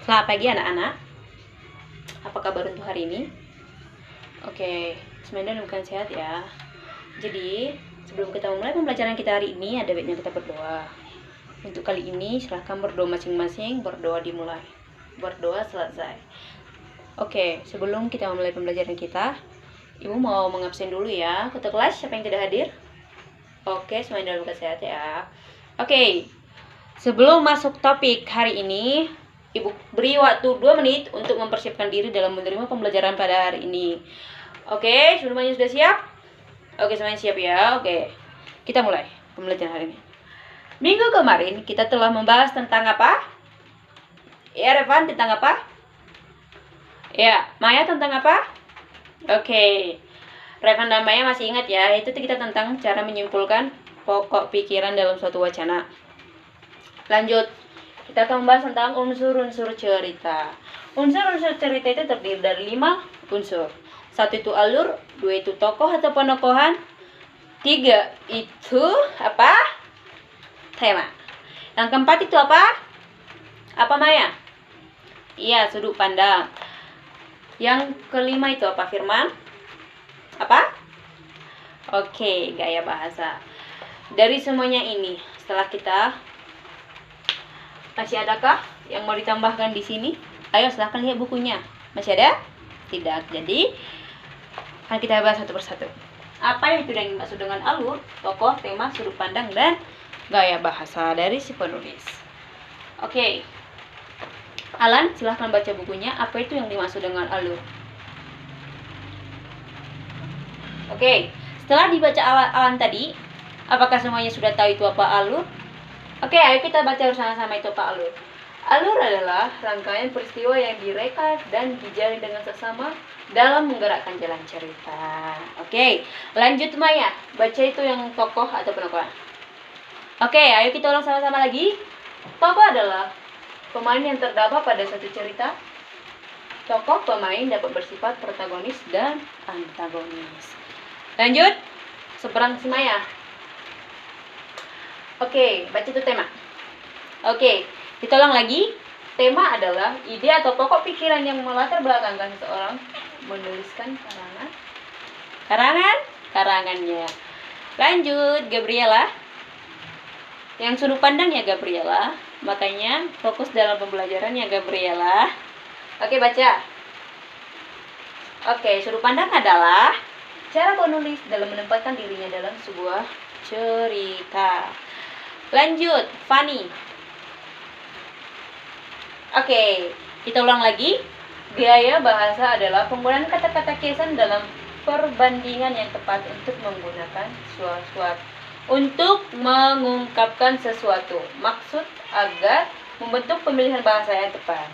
Selamat pagi anak-anak. Apa kabar untuk hari ini? Oke, semoga bukan sehat ya. Jadi, sebelum kita memulai pembelajaran kita hari ini, ada baiknya kita berdoa. Untuk kali ini, silahkan berdoa masing-masing, berdoa dimulai. Berdoa selesai. Oke, sebelum kita memulai pembelajaran kita, Ibu mau mengabsen dulu ya. Ketua kelas, siapa yang tidak hadir? Oke, semuanya dalam keadaan sehat ya. Oke, sebelum masuk topik hari ini, Ibu beri waktu 2 menit untuk mempersiapkan diri dalam menerima pembelajaran pada hari ini. Oke, semuanya sudah siap? Oke, semuanya siap ya. Oke, kita mulai pembelajaran hari ini. Minggu kemarin kita telah membahas tentang apa? Ya, Revan, tentang apa? Ya, Maya tentang apa? Oke, Revan dan Maya masih ingat ya? Itu kita tentang cara menyimpulkan pokok pikiran dalam suatu wacana. Lanjut, kita akan membahas tentang unsur-unsur cerita. Unsur-unsur cerita itu terdiri dari 5 unsur. 1 itu alur, 2 itu tokoh atau penokohan, 3 itu apa? Tema. Yang keempat itu apa? Apa Maya? Iya, sudut pandang. Yang kelima itu apa Firman? Apa? Oke, gaya bahasa. Dari semuanya ini, setelah kita masih adakah yang mau ditambahkan di sini? Ayo silahkan lihat bukunya. Masih ada? Tidak. Jadi akan kita bahas satu persatu. Apa yang dimaksud dengan alur, tokoh, tema, sudut pandang, dan gaya bahasa dari si penulis. Oke. Alan, silahkan baca bukunya. Apa itu yang dimaksud dengan alur? Oke. Setelah dibaca Alan tadi, apakah semuanya sudah tahu itu apa alur? Oke, ayo kita baca bersama-sama itu apa alur. Alur adalah rangkaian peristiwa yang direka dan dijalin dengan sesama dalam menggerakkan jalan cerita. Oke, lanjut Maya. Baca itu yang tokoh atau penokohan. Oke, ayo kita ulang sama-sama lagi. Tokoh adalah pemain yang terdapat pada satu cerita. Tokoh pemain dapat bersifat protagonis dan antagonis. Lanjut, seberang si Maya. Oke, baca itu tema. Oke, kita ulang lagi. Tema adalah ide atau pokok pikiran yang melatar belakangkan seseorang menuliskan karangannya. Lanjut, Gabriela. Yang sudut pandangnya Gabriela, makanya fokus dalam pembelajarannya Gabriela. Oke, baca. Oke, sudut pandang adalah cara penulis dalam menempatkan dirinya dalam sebuah cerita. Lanjut, Fanny. Oke, kita ulang lagi. Gaya bahasa adalah penggunaan kata-kata kiasan dalam perbandingan yang tepat untuk menggunakan sesuatu. Untuk mengungkapkan sesuatu. Maksud agar membentuk pemilihan bahasa yang tepat.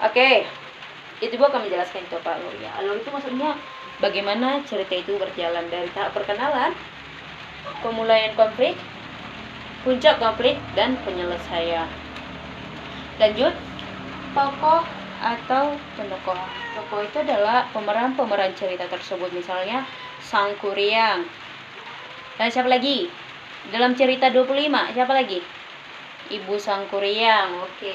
Oke, itu Ibu akan menjelaskan itu apa alur ya. Alur itu maksudnya bagaimana cerita itu berjalan dari tahap perkenalan, pemulaian konflik, puncak konflik, dan penyelesaian. Lanjut, tokoh atau penokoh. Tokoh itu adalah pemeran cerita tersebut. Misalnya Sang Kuryang. Dan siapa lagi? Dalam cerita 25, siapa lagi? Ibu Sang Kuryang. Oke.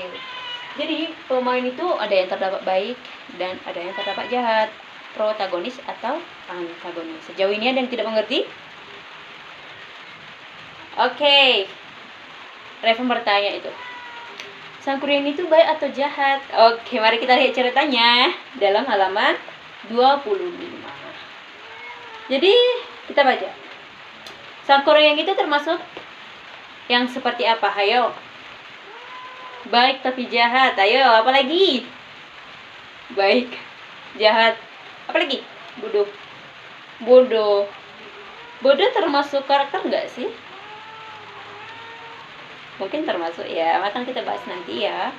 Jadi pemain itu ada yang terdapat baik dan ada yang terdapat jahat. Protagonis atau antagonis. Sejauh ini ada yang tidak mengerti? Oke. Revan bertanya itu. Sang Kuryang itu baik atau jahat? Oke, mari kita lihat ceritanya dalam halaman 25. Jadi, kita baca. Sang Kuryang itu termasuk yang seperti apa? Ayo. Baik tapi jahat. Ayo, apa lagi? Baik, jahat. Apa lagi? Bodoh. Bodoh termasuk karakter enggak sih? Mungkin termasuk ya, akan kita bahas nanti ya.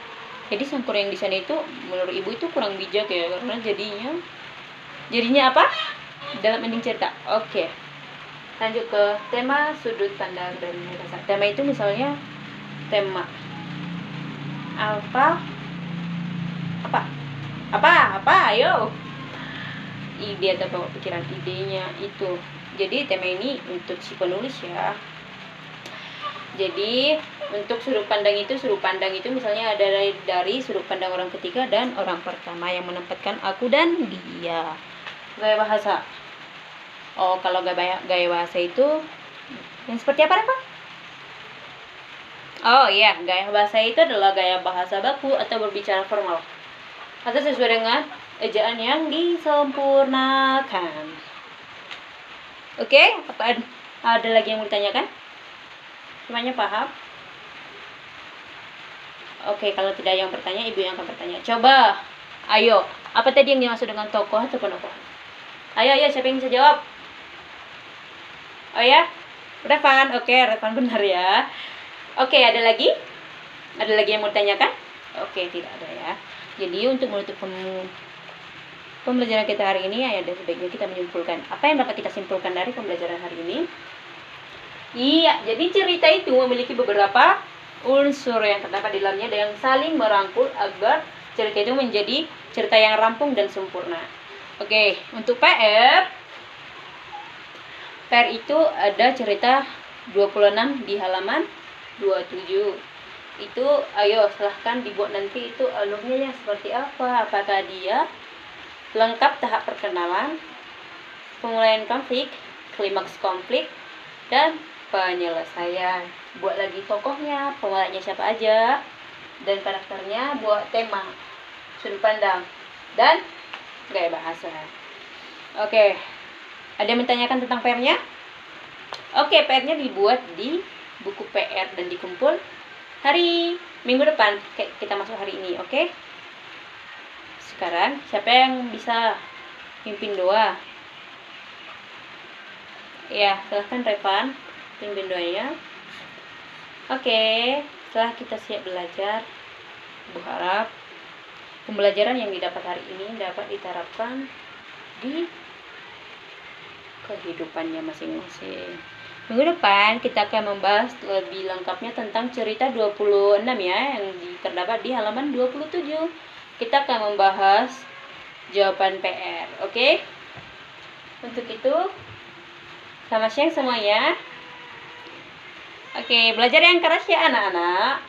Jadi Sang Kuryang di sana itu menurut Ibu itu kurang bijak ya, karena jadinya apa? Dalam ending cerita. Oke. Lanjut ke tema sudut pandang dan rasa. Tema itu misalnya tema apa? Ayo. Ide atau pokok pikiran idenya itu. Jadi tema ini untuk si penulis ya. Jadi Untuk sudut pandang itu misalnya ada dari sudut pandang orang ketiga dan orang pertama yang menempatkan aku dan dia. Gaya bahasa. Oh, kalau gaya bahasa itu yang seperti apa, Reva? Oh iya, gaya bahasa itu adalah gaya bahasa baku atau berbicara formal atau sesuai dengan ejaan yang disempurnakan. Oke, apa ada lagi yang mau ditanyakan? Semuanya paham? Oke, kalau tidak yang bertanya, ibu yang akan bertanya. Coba, ayo, apa tadi yang dimaksud dengan tokoh atau penokohan? Ayo, siapa yang bisa jawab? Oh ya, Revan. Oke, Revan benar ya. Oke, ada lagi? Ada lagi yang mau ditanyakan? Oke, tidak ada ya. Jadi untuk menutup pembelajaran kita hari ini, ada sebaiknya kita menyimpulkan. Apa yang dapat kita simpulkan dari pembelajaran hari ini? Iya, jadi cerita itu memiliki beberapa unsur yang terdapat di dalamnya yang saling merangkul agar cerita itu menjadi cerita yang rampung dan sempurna. Oke, untuk PR itu ada cerita 26 di halaman 27. Itu ayo silahkan dibuat nanti itu alurnya seperti apa. Apakah dia lengkap tahap perkenalan, pemulaian konflik, klimaks konflik, dan penyelesaian. Buat lagi tokohnya, pemerannya siapa aja, dan karakternya, buat tema, sudut pandang, dan gaya bahasa. Oke, ada yang menanyakan tentang PR-nya? Oke, PR-nya dibuat di buku PR dan dikumpul hari minggu depan. Kita masuk hari ini, oke? Sekarang, siapa yang bisa pimpin doa? Ya, silahkan Revan, pimpin doanya. Oke, setelah kita siap belajar, Ibu harap pembelajaran yang didapat hari ini dapat diterapkan di kehidupannya masing-masing. Minggu depan kita akan membahas lebih lengkapnya tentang cerita 26 ya, yang terdapat di halaman 27. Kita akan membahas jawaban PR, oke? Untuk itu, selamat siang semuanya. Oke, belajar yang keras ya anak-anak.